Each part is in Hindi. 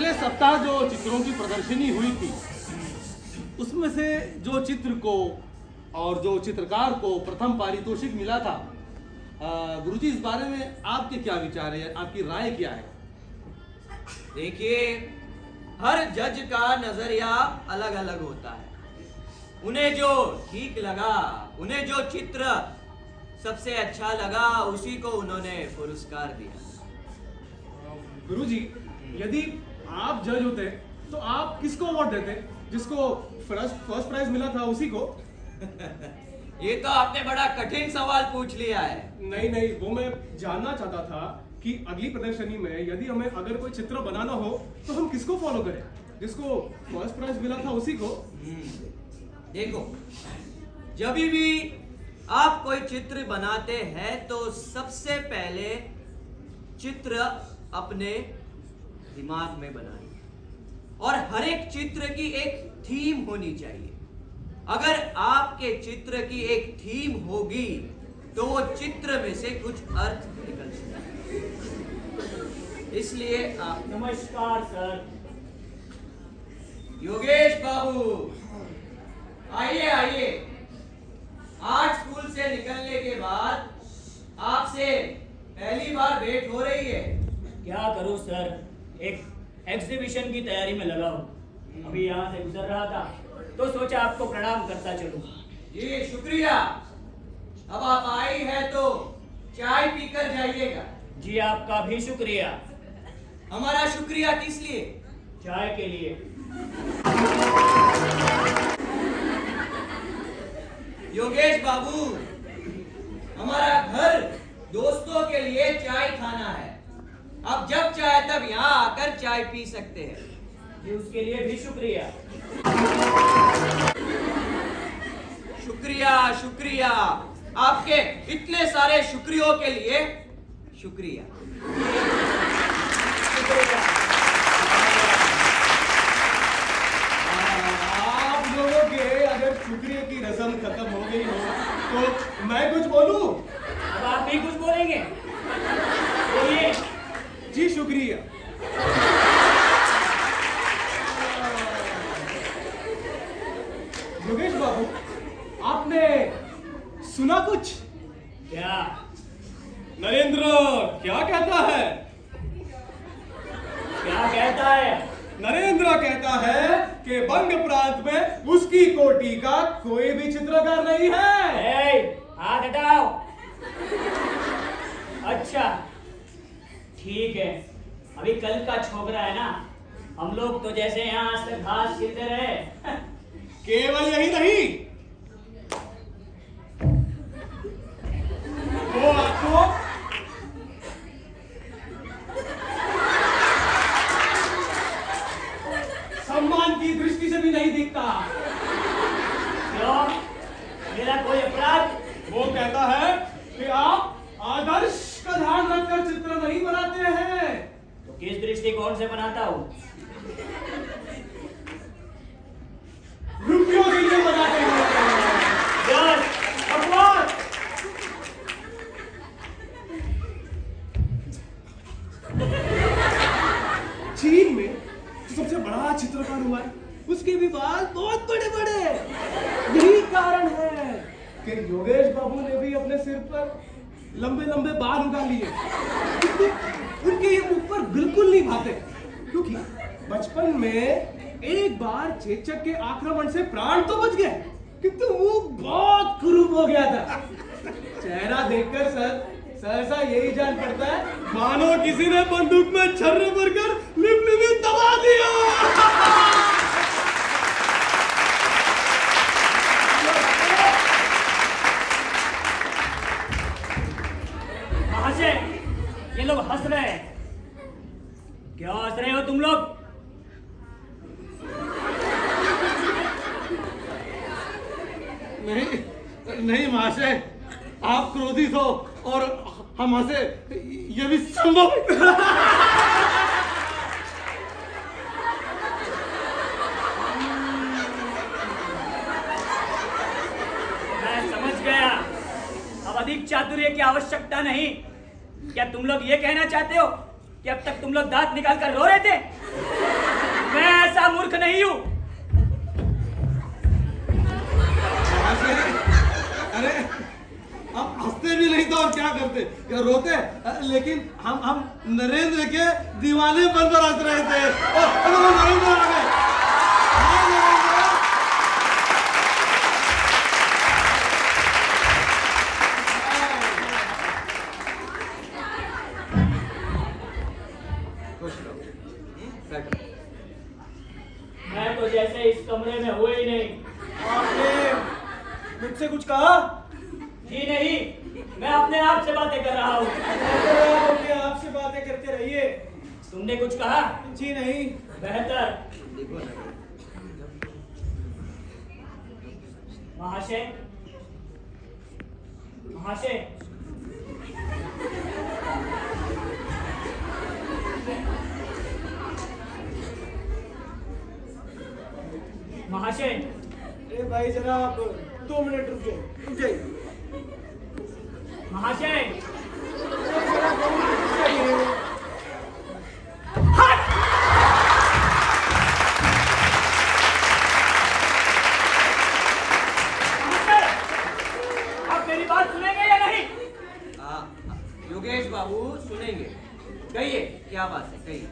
पिछले सप्ताह जो चित्रों की प्रदर्शनी हुई थी उसमें से जो चित्र को और जो चित्रकार को प्रथम पारितोषिक मिला था, गुरुजी इस बारे में आपके क्या विचार है, आपकी राय क्या है? देखिए, हर जज का नजरिया अलग अलग होता है। उन्हें जो ठीक लगा, उन्हें जो चित्र सबसे अच्छा लगा, उसी को उन्होंने पुरस्कार दिया। गुरुजी, यदि आप जज होते तो आप किसको अवार्ड देते? जिसको फर्स्ट प्राइज मिला था उसी को? ये तो आपने बड़ा कठिन सवाल पूछ लिया है। नहीं, वो मैं जानना चाहता था कि अगली प्रदर्शनी में यदि हमें अगर कोई चित्र बनाना हो तो हम किसको फॉलो करें? जिसको फर्स्ट प्राइज मिला था उसी को? देखो, जब भी आप कोई चित्र बनाते हैं तो सबसे पहले चित्र अपने दिमाग में बनाइए और हर एक चित्र की एक थीम होनी चाहिए। अगर आपके चित्र की एक थीम होगी तो वो चित्र में से कुछ अर्थ निकल सकता है। इसलिए आप नमस्कार सर। योगेश बाबू, आइए आइए। आज स्कूल से निकलने के बाद आपसे पहली बार भेंट हो रही है। क्या करूं सर, एक एग्जीबिशन की तैयारी में लगा हूं। अभी यहाँ से गुजर रहा था तो सोचा आपको प्रणाम करता चलूं। जी शुक्रिया। अब आप आई है तो चाय पीकर जाइएगा। जी आपका भी शुक्रिया। हमारा शुक्रिया किस लिए? चाय के लिए। योगेश बाबू, हमारा घर दोस्तों के लिए चाय खाना है। अब जब चाहे तब यहाँ आकर चाय पी सकते हैं। जी उसके लिए भी शुक्रिया। शुक्रिया शुक्रिया, आपके इतने सारे शुक्रियों के लिए शुक्रिया। आप लोगों के अगर शुक्रिया की रस्म खत्म हो गई हो तो मैं कुछ बोलूं? अब आप भी कुछ बोलेंगे? बोलिए। जी शुक्रिया। योगेश बाबू, आपने सुना कुछ? क्या? नरेंद्र क्या कहता है? क्या कहता है? नरेंद्र कहता है कि बंग प्रांत में उसकी कोटि का कोई भी चित्रकार नहीं है। हाथ हटाओ। अच्छा ठीक है, अभी कल का छोकरा है ना, हम लोग तो जैसे यहाँ आज तक घास छिलते रहे। केवल यही नहीं, वो आपको सम्मान की दृष्टि से भी नहीं दिखता। क्यों? मेरा कोई अपराध? वो कहता है कि आप आदर्श का ध्यान रखकर चित्र नहीं बनाते हैं। तो किस दृष्टिकोण से बनाता हूँ? रुपयों के लिए बनाते हैं। बस, बकवास। चीन में जो सबसे बड़ा चित्रकार हुआ है उसके भी बाल बहुत बड़े बड़े। यही कारण है कि योगेश बाबू ने भी अपने सिर पर लंबे लंबे बाल उगा लिए। उनके ये मुख पर बिल्कुल नहीं भाते, क्योंकि बचपन में एक बार चेचक के आक्रमण से प्राण तो बच गए, किंतु मुंह बहुत कुरूप हो गया था। चेहरा देखकर सहसा यही जान पड़ता है मानो किसी ने बंदूक में छर्रे भरकर लिपलिपी दबा दिया। महाशय, ये लोग हंस रहे हैं। क्यों हंस रहे हो तुम लोग? नहीं महाशय, आप क्रोधित हो और हम हंसे, ये भी संभव। मैं समझ गया, अब अधिक चातुर्य की आवश्यकता नहीं। क्या तुम लोग ये कहना चाहते हो कि अब तक तुम लोग दांत निकाल कर रो रहे थे? मैं ऐसा मूर्ख नहीं हूँ। अरे आप हंसते भी नहीं तो और क्या करते, क्या रोते? लेकिन हम नरेंद्र के दीवाने बन पर हंस रहे थे। नरेंद्र आ गए। हाँ, नरेंद्र। बैठो। मैं तो जैसे इस कमरे में हुए ही नहीं। आपने मुझसे कुछ कहा? जी नहीं, मैं अपने आप से बातें कर रहा हूँ। अपने आप से बातें करते रहिए। तुमने कुछ कहा? जी नहीं। बेहतर। देखो ना, महाशय, महाशय, महाशय। अरे भाई जरा आप 2 मिनट रुक जाइए। महाशय, जरा 2 मिनट रुक जाइए। आप मेरी बात सुनेंगे या नहीं? योगेश बाबू सुनेंगे। कहिए क्या बात है, कहिए।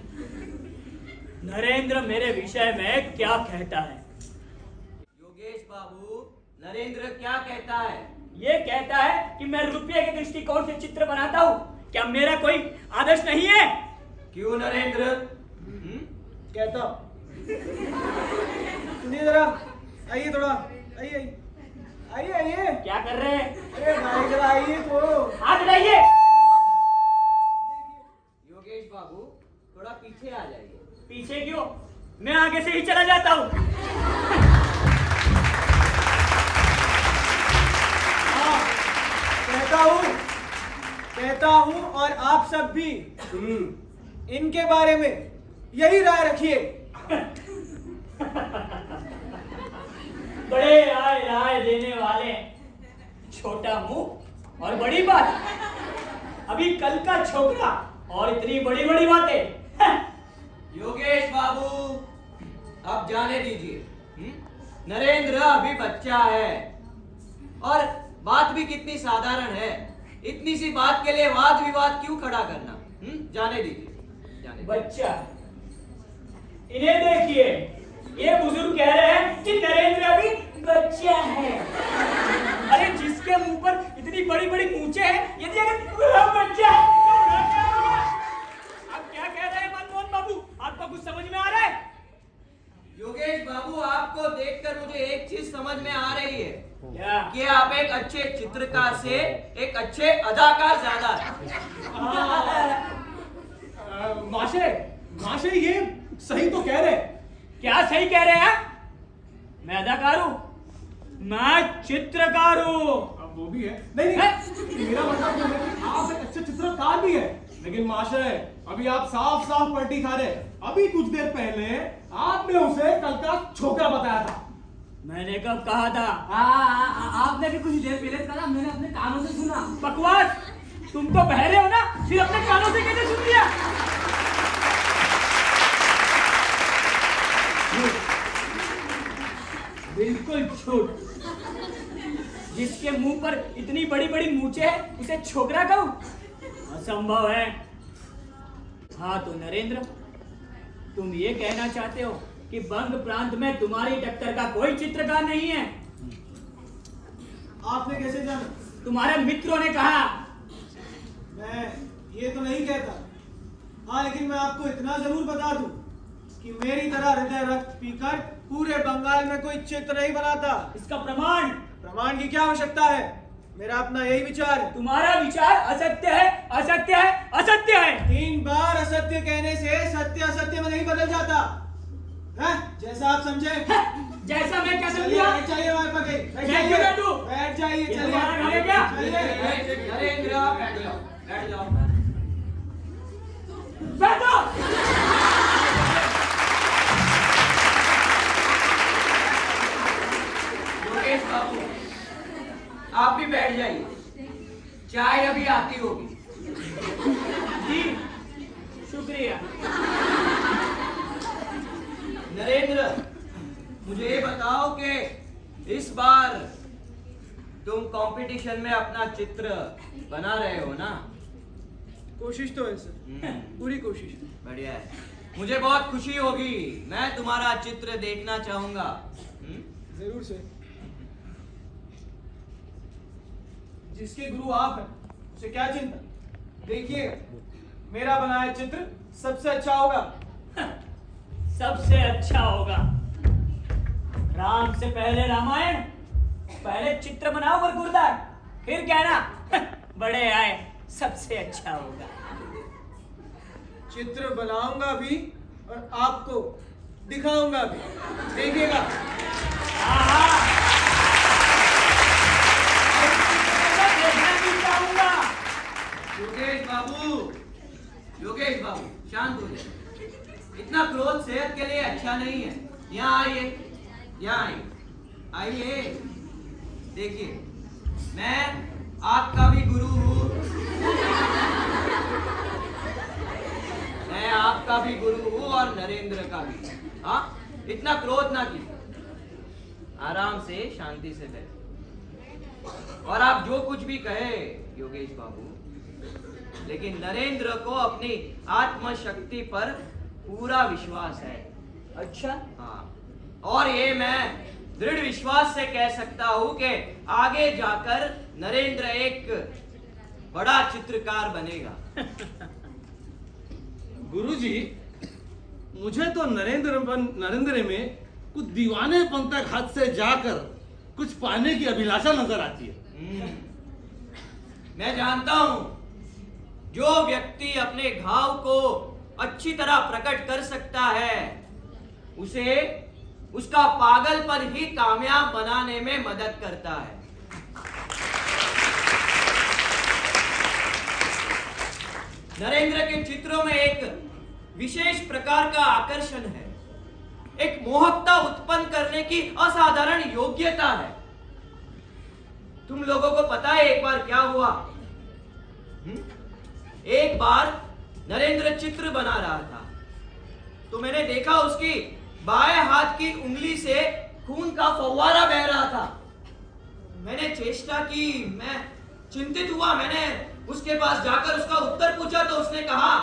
नरेंद्र मेरे विषय में क्या कहता है? योगेश बाबू, नरेंद्र क्या कहता है? ये कहता है कि मैं रुपये के दृष्टिकोण से चित्र बनाता हूँ। क्या मेरा कोई आदर्श नहीं है? क्यों नरेंद्र? कहता सुनिए जरा, आइए थोड़ा, आइए आइए आइए। क्या कर रहे हैं? अरे भाई जरा आइए तो। हाथ हटाइए। योगेश बाबू थोड़ा पीछे आ जाइए। पीछे क्यों? मैं आगे से ही चला जाता हूँ। हाँ, कहता हूँ और आप सब भी इनके बारे में यही राय रखिए। बड़े राय देने वाले, छोटा मुंह और बड़ी बात। अभी कल का छोकरा और इतनी बड़ी बड़ी बातें। योगेश बाबू अब जाने दीजिए। नरेंद्र अभी बच्चा है और बात भी कितनी साधारण है। इतनी सी बात के लिए वाद विवाद क्यों खड़ा करना? जाने दीजिए, जाने दीजिए। बच्चा, इन्हें देखिए, ये बुजुर्ग कह रहे हैं कि नरेंद्र अभी बच्चा है। अरे जिसके मुंह पर इतनी बड़ी बड़ी मूंछें हैं, यदि अगर वह बच्चा है, आप क्या कह रहे हैं मनमोहन बाबू? आपको कुछ समझ में आ रहा है? योगेश बाबू, आपको देखकर मुझे एक चीज समझ में आ रही है। क्या? कि आप एक अच्छे चित्रकार से एक अच्छे अदाकार ज्यादा है। माशे ये सही तो कह रहे। क्या सही कह रहे हैं? मैं अदाकार हूँ, मैं चित्रकार हूँ। अब वो भी है। नहीं मेरा मतलब ये है कि आप एक अच्छे चित्रकार भी है। लेकिन माशे अभी आप साफ साफ पलटी खा रहे। अभी कुछ देर पहले आपने उसे कल का छोकरा बताया था। मैंने कब कहा था? आपने भी कुछ देर पहले कहा, मैंने अपने कानों से सुना। बकवास! तुम तो बहरे हो ना, फिर अपने कानों से कैसे सुन लिया? बिल्कुल झूठ। जिसके मुंह पर इतनी बड़ी बड़ी मूंछें हैं, उसे छोकरा कहूं? असंभव है। हाँ तो नरेंद्र, तुम ये कहना चाहते हो कि बंग प्रांत में तुम्हारी टक्कर का कोई चित्रकार नहीं है? आपने कैसे जाना? तुम्हारे मित्रों ने कहा। मैं ये तो नहीं कहता। हाँ लेकिन मैं आपको इतना जरूर बता दूं कि मेरी तरह हृदय रक्त पीकर पूरे बंगाल में कोई चित्र नहीं बनाता। इसका प्रमाण? प्रमाण की क्या आवश्यकता है? मेरा अपना यही विचार है। तुम्हारा विचार असत्य है, असत्य है, असत्य है। 3 बार असत्य कहने से सत्य असत्य में नहीं बदल जाता है? जैसा आप समझे। जैसा मैं क्या चलिए समझा? बैठ जाइए वहां पर। मैं क्यों बैठूं? बैठ जाइए। ये चलिए तुम्हारा घर है क्या? नरेंद्र बैठ जाओ, बैठ जाओ। बैठो। योगेश बाबू आप भी बैठ जाइए, चाय अभी आती होगी। जी शुक्रिया। नरेंद्र, मुझे ये बताओ कि इस बार तुम कंपटीशन में अपना चित्र बना रहे हो ना? कोशिश तो है सर, पूरी कोशिश है। बढ़िया है, मुझे बहुत खुशी होगी। मैं तुम्हारा चित्र देखना चाहूंगा। जरूर सर। जिसके गुरु आप हैं उसे क्या चिंता। देखिएगा, मेरा बनाया चित्र सबसे अच्छा होगा। सबसे अच्छा होगा। राम से पहले रामायण, पहले चित्र बनाओ बरगुरदार, फिर कहना बड़े आए, सबसे अच्छा होगा। चित्र बनाऊंगा भी और आपको दिखाऊंगा भी, देखिएगा। हाँ, देखना भी चाहूंगा। योगेश बाबू, शांत हो जाइए। इतना क्रोध सेहत के लिए अच्छा नहीं है। यहाँ आइए, यहाँ आइए। देखिए, मैं आपका भी गुरु हूँ। मैं आपका भी गुरु हूँ और नरेंद्र का भी। हाँ, इतना क्रोध ना कीजिए, आराम से शांति से बैठिए। और आप जो कुछ भी कहे योगेश बाबू, लेकिन नरेंद्र को अपनी आत्मशक्ति पर पूरा विश्वास है। अच्छा? हाँ, और ये मैं दृढ़ विश्वास से कह सकता हूँ कि आगे जाकर नरेंद्र एक बड़ा चित्रकार बनेगा। गुरुजी, मुझे तो नरेंद्र में कुछ दीवानेपन तक हद से जाकर कुछ पाने की अभिलाषा नजर आती है। मैं जानता हूं, जो व्यक्ति अपने घाव को अच्छी तरह प्रकट कर सकता है, उसे उसका पागलपन ही कामयाब बनाने में मदद करता है। नरेंद्र के चित्रों में एक विशेष प्रकार का आकर्षण है, एक मोहकता उत्पन्न करने की असाधारण योग्यता है। तुम लोगों को पता है एक बार क्या हुआ? एक बार नरेंद्र चित्र बना रहा था, तो मैंने देखा उसकी बाएं हाथ की उंगली से खून का फव्वारा बह रहा था। मैंने चेष्टा की, मैं चिंतित हुआ। मैंने उसके पास जाकर उसका उत्तर पूछा तो उसने कहा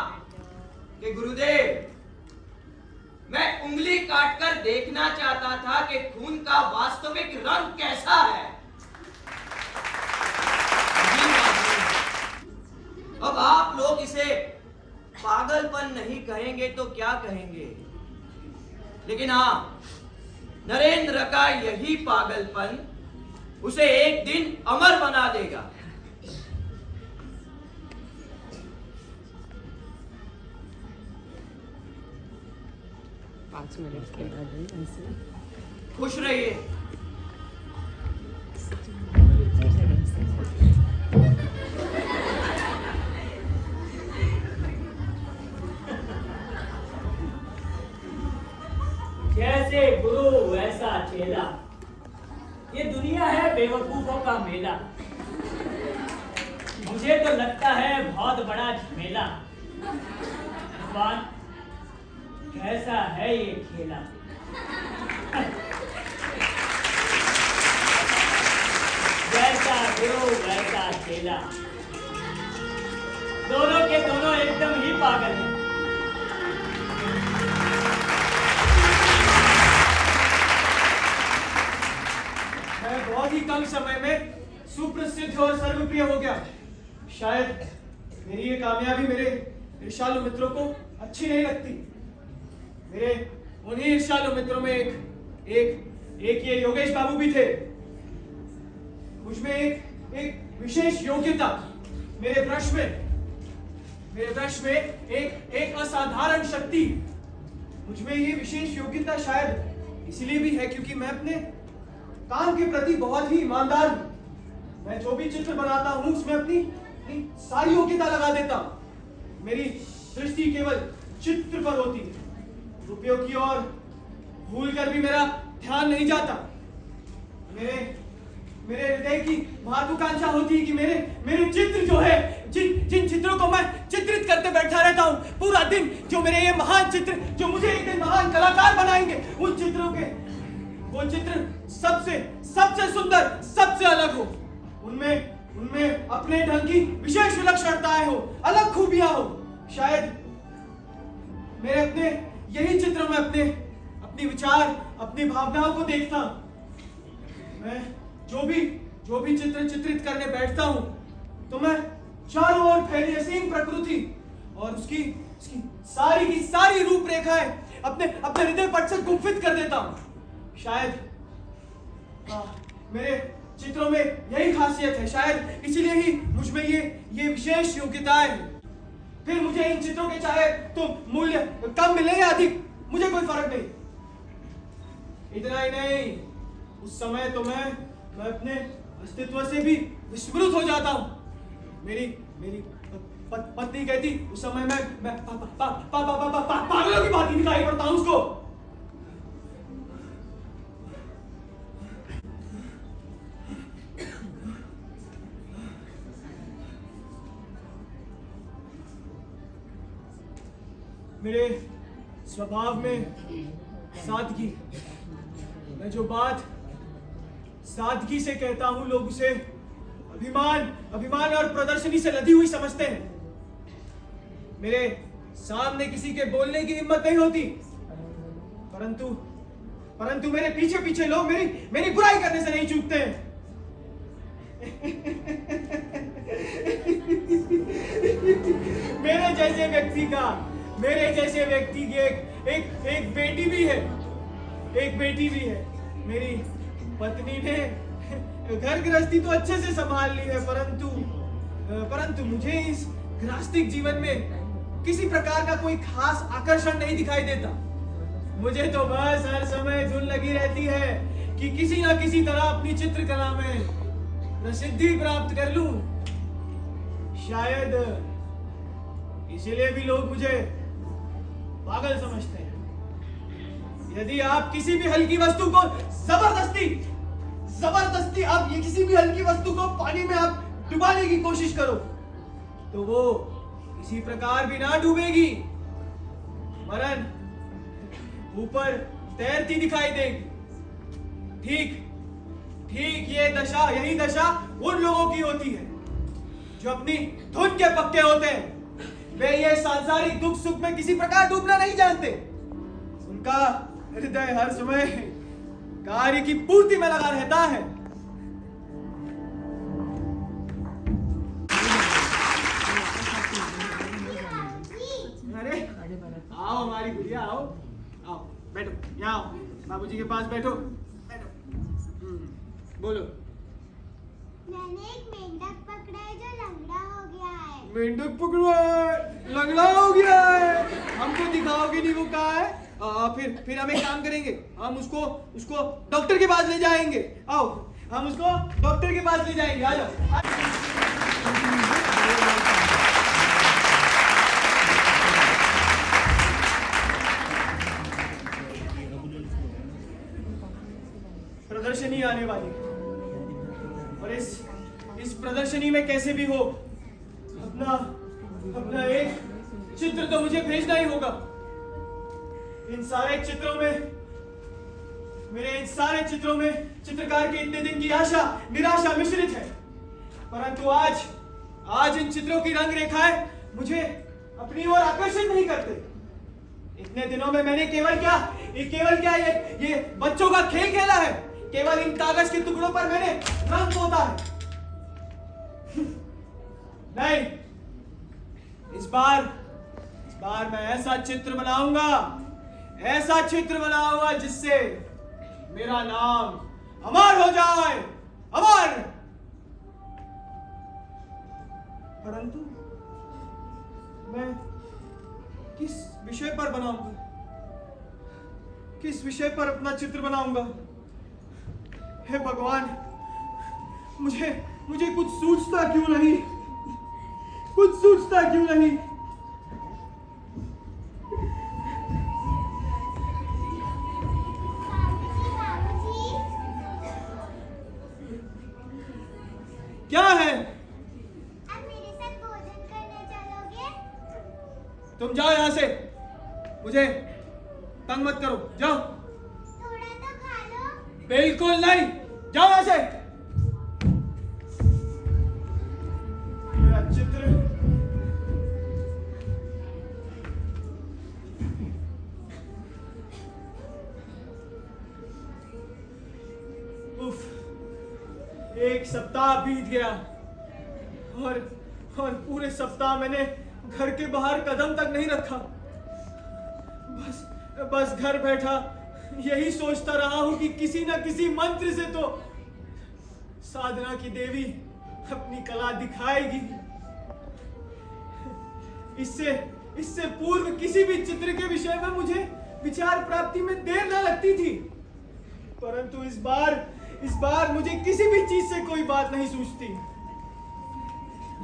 कि गुरुदेव, मैं उंगली काटकर देखना चाहता था कि खून का वास्तविक रंग कैसा है। अब आप लोग इसे पागलपन नहीं कहेंगे तो क्या कहेंगे? लेकिन हाँ, नरेंद्र का यही पागलपन उसे एक दिन अमर बना देगा। खुश रहिए। जैसे गुरु वैसा चेला, ये दुनिया है बेवकूफों का मेला। मुझे तो लगता है बहुत बड़ा झमेला। भगवान, कैसा है ये खेला। जैसा गुरु वैसा चेला, दोनों के दोनों एकदम ही पागल हैं। मैं बहुत ही कम समय में सुप्रसिद्ध और सर्वप्रिय हो गया। शायद मेरी ये कामयाबी मेरे ईर्ष्यालु मित्रों को अच्छी नहीं लगती। मेरे उन्हीं ईर्ष्यालु मित्रों में एक ये योगेश बाबू भी थे। मुझमें एक विशेष योग्यता, मेरे ब्रश में एक असाधारण शक्ति। मुझमें ये विशेष योग्यता शायद इसलिए भी है क्योंकि मैं अपने काम के प्रति बहुत ही ईमानदार हूं। मैं जो भी चित्र बनाता हूं उसमें अपनी सारी योग्यता लगा देता हूं। मेरी दृष्टि केवल चित्र पर होती है, रुपयों की ओर भूल कर भी मेरा ध्यान नहीं जाता। मेरे हृदय की महत्वाकांक्षा होती है कि मेरे चित्र जो है, जिन चित्र चित्रों को मैं चित्रित करते बैठा रहता हूँ पूरा दिन। जो मेरे ये महान चित्र, जो मुझे एक दिन महान कलाकार बनाएंगे, उन चित्रों के वो चित्र सबसे सबसे सुंदर, सबसे अलग हो। उनमें अपने ढंग की विशेष विलक्षणताएं हो, अलग खूबियां हो। शायद मेरे अपने यही चित्र में अपनी विचार, अपनी भावनाओं को देखता। मैं जो भी चित्र चित्रित करने बैठता हूं तो मैं चारों ओर फैली असीम प्रकृति और उसकी सारी की सारी रूपरेखाएं अपने हृदय पट से गुम्फित कर देता हूं। शायद मेरे चित्रों में यही खासियत है, शायद इसीलिए ही मुझ में ये विशेष योग्यताएं हैं। फिर मुझे इन चित्रों के चाहे तो मूल्य कम मिले या अधिक, मुझे कोई फर्क नहीं। इतना ही नहीं, उस समय तो मैं अपने अस्तित्व से भी विस्मृत हो जाता हूं। मेरी पत्नी कहती उस समय मैं पागलों की बात ही दिखाई पड़ता हूं उसको। मेरे स्वभाव में सादगी, मैं जो बात सादगी से कहता हूं, लोग उसे अभिमान और प्रदर्शनी से लदी हुई समझते हैं। मेरे सामने किसी के बोलने की हिम्मत नहीं होती, परंतु मेरे पीछे पीछे लोग मेरी बुराई करने से नहीं चूकते हैं। मेरे जैसे व्यक्ति की एक बेटी भी है। मेरी पत्नी ने घर गृहस्थी तो अच्छे से संभाल ली है, परंतु मुझे इस गृहस्थिक जीवन में किसी प्रकार का कोई खास आकर्षण नहीं दिखाई देता। मुझे तो बस हर समय धुन लगी रहती है कि किसी ना किसी तरह अपनी चित्रकला में प्रसिद्धि प्राप्त कर लूं। शायद इसीलिए भी लोग मुझे पागल समझते हैं। यदि आप किसी भी हल्की वस्तु को जबरदस्ती आप ये किसी भी हल्की वस्तु को पानी में आप डुबाने की कोशिश करो तो वो किसी प्रकार भी ना डूबेगी, वरन ऊपर तैरती दिखाई देगी। ठीक यही दशा उन लोगों की होती है जो अपनी धुन के पक्के होते हैं। वे ये सांसारिक दुख सुख में किसी प्रकार डूबना नहीं जानते। उनका हृदय हर समय कार्य की पूर्ति में लगा रहता है। अरे आओ हमारी गुड़िया, आओ बैठो, यहाँ आओ, बाबूजी के पास बैठो। बोलो। मैंने एक मेंढक पकड़ा है जो लंगड़ा हो गया है। मेंढक पकड़ा है, लंगड़ा हो गया है, हमको दिखाओगे नहीं वो कहाँ है? फिर हम एक काम करेंगे, हम उसको डॉक्टर के पास ले जाएंगे। आओ, हम उसको डॉक्टर के पास ले जाएंगे। आ जाओ। प्रदर्शनी आने वाली है और इस प्रदर्शनी में कैसे भी हो अपना एक चित्र तो मुझे भेजना ही होगा। इन सारे चित्रों में चित्रकार के इतने दिन की आशा निराशा मिश्रित है, परंतु आज इन चित्रों की रंग रेखाएं मुझे अपनी ओर आकर्षित नहीं करते। इतने दिनों में मैंने केवल क्या ये बच्चों का खेल खेला है। केवल इन कागज के टुकड़ों पर मैंने रंग पोता है। नहीं, इस बार मैं ऐसा चित्र बनाऊंगा जिससे मेरा नाम अमर हो जाए, अमर। परंतु मैं किस विषय पर बनाऊंगा, किस विषय पर अपना चित्र बनाऊंगा? हे भगवान, मुझे कुछ सूझता क्यों नहीं? बाबूजी, क्या है? आप मेरे साथ भोजन करने तुम जाओ यहाँ से, मुझे तंग मत करो, जाओ। थोड़ा तो खा लो। बिल्कुल नहीं, जाओ यहाँ से। मेरा चित्र उफ, एक सप्ताह बीत गया और पूरे सप्ताह मैंने घर के बाहर कदम तक नहीं रखा। बस घर बैठा यही सोचता रहा हूं कि किसी न किसी मंत्र से तो साधना की देवी अपनी कला दिखाएगी। इससे पूर्व किसी भी चित्र के विषय में मुझे विचार प्राप्ति में देर न लगती थी, परंतु इस बार मुझे किसी भी चीज से कोई बात नहीं सूझती।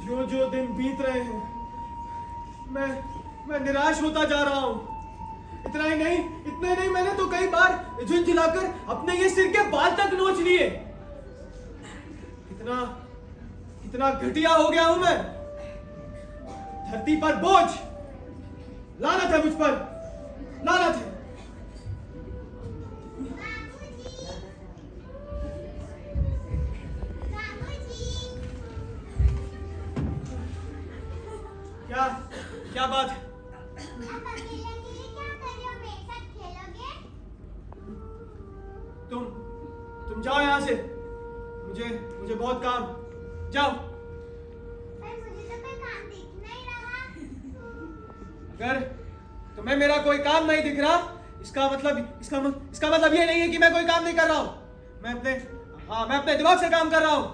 जो दिन बीत रहे हैं मैं निराश होता जा रहा हूं। इतना ही नहीं, मैंने तो कई बार झुंझुलाकर अपने ये सिर के बाल तक नोच लिए। कितना घटिया हो गया हूं मैं। धरती पर बोझ, लानत है मुझ पर, लानत है। क्या बात है? आप अकेले अकेले क्या कर रहे हो? मेरे साथ खेलोगे? तुम जाओ यहाँ से, मुझे बहुत काम, जाओ। पर मुझे तो कोई काम दिख नहीं रहा। अगर तुम्हें मेरा कोई काम नहीं दिख रहा, इसका मतलब ये नहीं है कि मैं कोई काम नहीं कर रहा हूँ। मैं अपने दिमाग से काम कर रहा हूँ।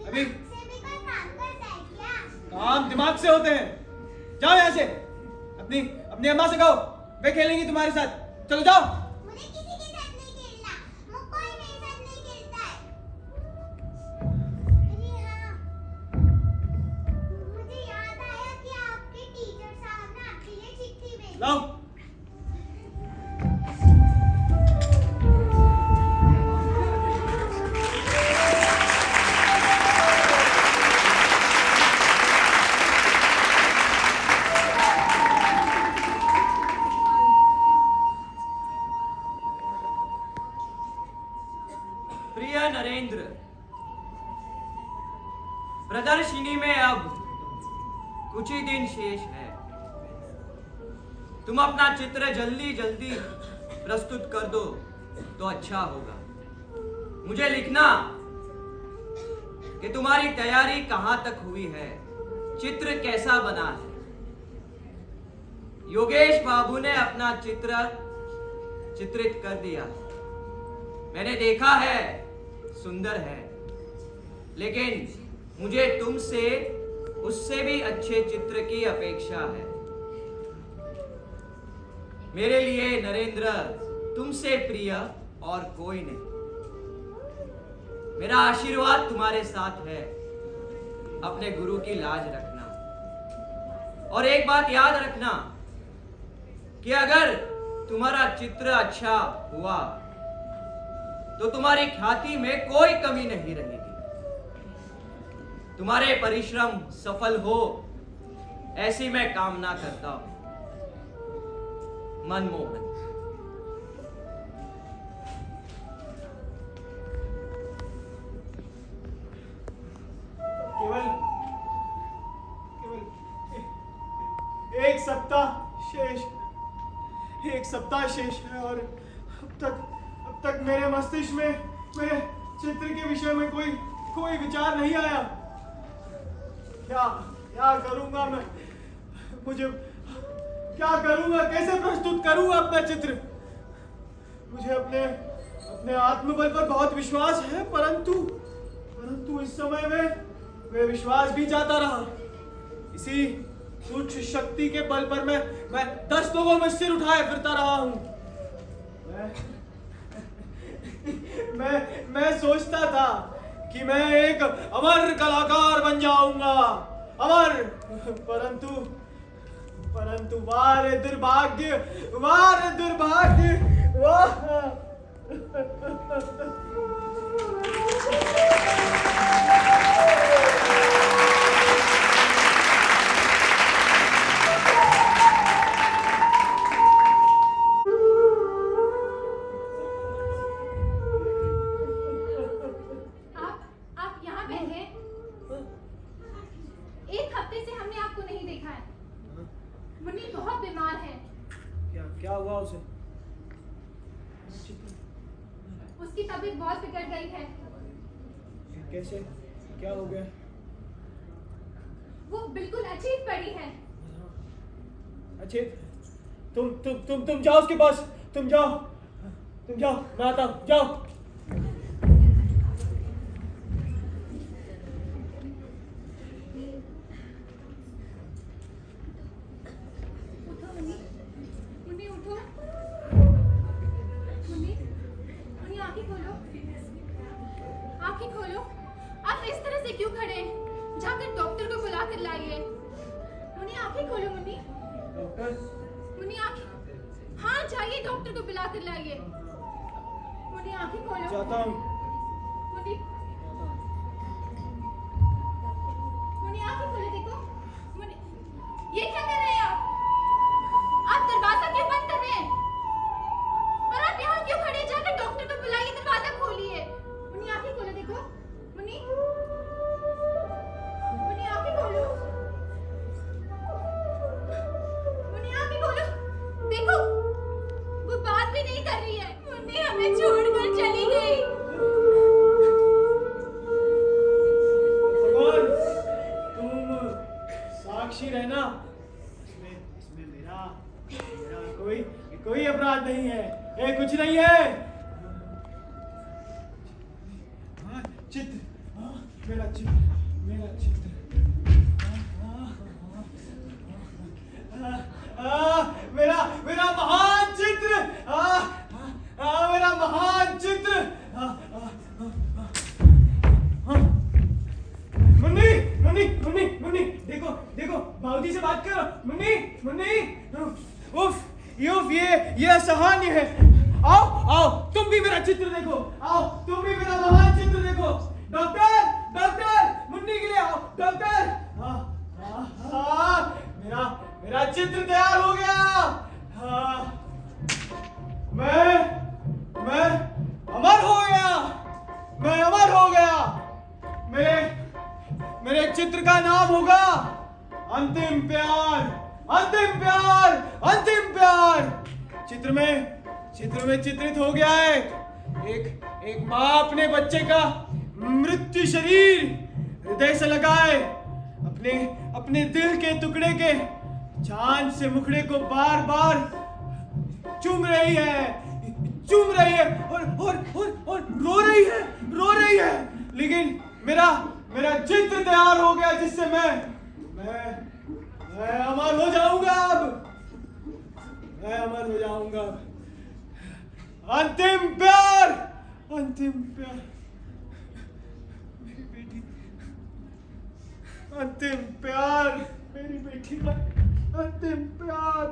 अभी दिमाग से भी कोई काम करता है क्या? काम दिमाग से होते हैं। जाओ यहाँ से, अपनी अम्मा से कहो, वे खेलेंगी तुम्हारे साथ। चलो जाओ। मुझे किसी के साथ नहीं खेलना, कोई मेरे साथ नहीं खेलता है। अरे हाँ, मुझे याद आया कि आपके टीचर साहब ने आपके लिए चिट्ठी भेजी। लाओ। प्रिय नरेंद्र, प्रदर्शनी में अब कुछ ही दिन शेष है। तुम अपना चित्र जल्दी प्रस्तुत कर दो तो अच्छा होगा। मुझे लिखना कि तुम्हारी तैयारी कहां तक हुई है, चित्र कैसा बना है। योगेश बाबू ने अपना चित्र चित्रित कर दिया, मैंने देखा है, सुंदर है, लेकिन मुझे तुमसे उससे भी अच्छे चित्र की अपेक्षा है। मेरे लिए नरेंद्र तुमसे प्रिय और कोई नहीं। मेरा आशीर्वाद तुम्हारे साथ है। अपने गुरु की लाज रखना और एक बात याद रखना कि अगर तुम्हारा चित्र अच्छा हुआ तो तुम्हारी ख्याति में कोई कमी नहीं रहेगी। तुम्हारे परिश्रम सफल हो, ऐसी मैं कामना करता हूं। मनमोहन। केवल एक सप्ताह शेष है और अब तक मेरे मस्तिष्क में मेरे चित्र के विषय में कोई विचार नहीं आया। क्या करूंगा मैं? मुझे क्या करूंगा? कैसे प्रस्तुत करूंगा अपना चित्र? मुझे अपने आत्मबल पर बहुत विश्वास है, परंतु इस समय में वे विश्वास भी जाता रहा। इसी तुच्छ शक्ति के बल पर मैं 10 लोगों में सिर उठाए फिरता रहा हूं। मैं सोचता था कि मैं एक अमर कलाकार बन जाऊंगा, अमर, परंतु वाह दुर्भाग्य, वाह। देखा है। मुन्नी बहुत बीमार है। क्या हुआ उसे? उसकी तबीयत बहुत बिगड़ गई है। कैसे? क्या हो गया? वो बिल्कुल अचेत पड़ी है। अचेत? तुम जाओ उसके पास। तुम जाओ, मैं आता हूँ। जाओ। उठो मुन्नी, मुन्नी उठो। मुन्नी, मुन्नी आंखें खोलो, आंखें खोलो। आप इस तरह से क्यों खड़े हैं? जाकर डॉक्टर को बुला कर लाइए। मुन्नी आंखें खोलो। मुन्नी, डॉक्टर? मुन्नी आंखें, हाँ जाइए डॉक्टर को बुला कर लाइए। मुन्नी आंखें खोलो। जाता हूँ। मुन्नी, मुन्नी आंखें खोलो, देखो। मुन्नी, ये क्या कर रहे हैं आप? आप दरवाजा क्यों बंद कर रहे हैं? और आप यहाँ क्यों खड़े हैं? जाकर डॉक्टर को बुलाइए, दरवाजा खोलिए। मुन्नी आंखें खोलो, देखो। मुन्नी, मुन्नी आंखें खोलो। मुन्नी आंखें खोलो, देखो वो बात भी नहीं कर रही है। मुन्नी हमें छोड़कर चली गई। भगवान, तुम साक्षी रहना। इसमें मेरा कोई अपराध नहीं है। ये कुछ नहीं है। चित्र, मेरा चित्र। मेरा महान चित्र। मेरा महान चित्र। मुन्नी, देखो, बाबूजी से बात करो। मुन्नी, उफ, ये असहनीय है। आओ, तुम भी मेरा चित्र देखो। आओ, तुम भी मेरा महान चित्र देखो। डॉक्टर, मुन्नी के लिए आओ। डॉक्टर, मेरा चित्र तैयार हो गया। मैं अमर हो गया। मेरे चित्र का नाम होगा अंतिम प्यार। चित्र में चित्रित हो गया है एक माँ अपने बच्चे का मृत्यु शरीर हृदय से लगाए अपने दिल के टुकड़े के चांद से मुखड़े को बार चूम रही है और रो रही है। लेकिन मेरा चित्र तैयार हो गया जिससे मैं अमर हो जाऊंगा। अंतिम प्यार। मेरी बेटी, अंतिम प्यार, मेरी बेटी का अंतिम प्यार।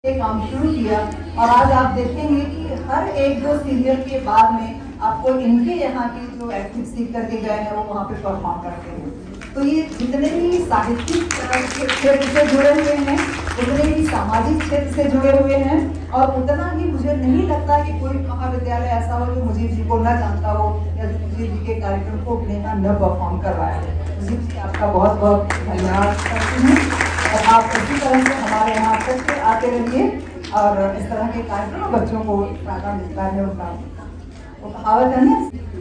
काम शुरू किया और आज आप देखेंगे कि हर एक दो सीरियल के बाद में आपको इनके यहाँ के जो एक्टिव सीख करके गए हैं वो वहाँ पे परफॉर्म करते हैं। तो ये जितने भी साहित्यिक क्षेत्र से जुड़े हुए हैं, उतने ही सामाजिक क्षेत्र से जुड़े हुए हैं और उतना ही मुझे नहीं लगता कि कोई महाविद्यालय ऐसा हो जो मुजीब जी को न जानता हो या जो मुजीब जी के कार्यक्रम को अपने यहाँ न परफॉर्म कर रहा है। मुजीब जी आपका बहुत धन्यवाद करती हूँ और आप इसी तरह से हमारे यहाँ करके आते रहिए और इस तरह के कार्यक्रम बच्चों को फायदा मिलता है। उनका वो कहावत है ना,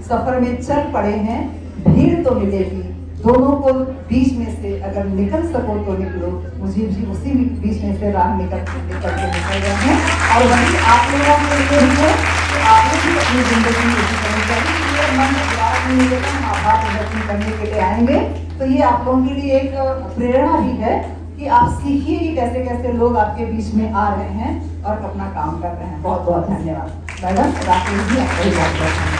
सफर में चल पड़े हैं भीड़ तो मिलेगी, दोनों को बीच में से अगर निकल सको तो निकलो। मुजीब जी उसी बीच में से राह निकल गए हैं और वही आप लोगों के लिए है कि आपने भी अपनी जिंदगी में मन मिलेगा, माँ बाप प्रदर्शन करने के लिए आएंगे। तो ये आप लोगों के लिए एक प्रेरणा भी है कि आप सीखिए कि कैसे कैसे लोग आपके बीच में आ रहे हैं और अपना काम कर रहे हैं। बहुत बहुत धन्यवाद मैडम। राकेश जी आपका भी बहुत बहुत धन्यवाद।